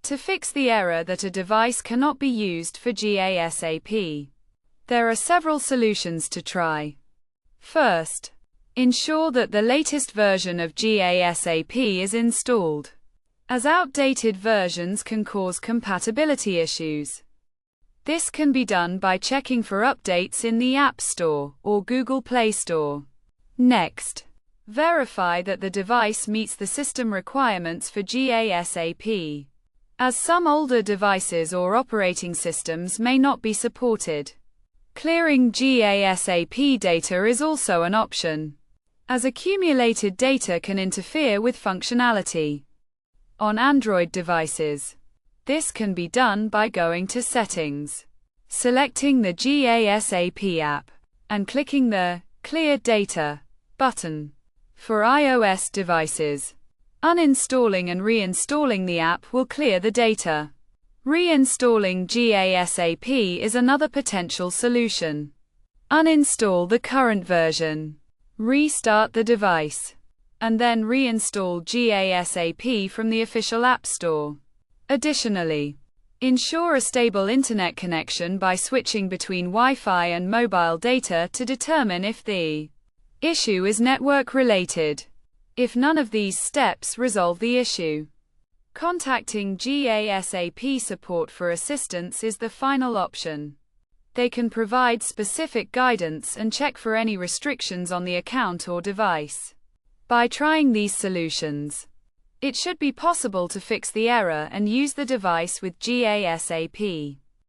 To fix the error that a device cannot be used for GASAP, there are several solutions to try. First, ensure that the latest version of GASAP is installed, as outdated versions can cause compatibility issues. This can be done by checking for updates in the App Store or Google Play Store. Next, verify that the device meets the system requirements for GASAP, as some older devices or operating systems may not be supported. Clearing GASAP data is also an option, as accumulated data can interfere with functionality. On Android devices, this can be done by going to Settings, selecting the GASAP app, and clicking the Clear Data button. For iOS devices, uninstalling and reinstalling the app will clear the data. Reinstalling GASAP is another potential solution. Uninstall the current version, restart the device, and then reinstall GASAP from the official App Store. Additionally, ensure a stable internet connection by switching between Wi-Fi and mobile data to determine if the issue is network related. If none of these steps resolve the issue, contacting GASAP support for assistance is the final option. They can provide specific guidance and check for any restrictions on the account or device. By trying these solutions, it should be possible to fix the error and use the device with GASAP.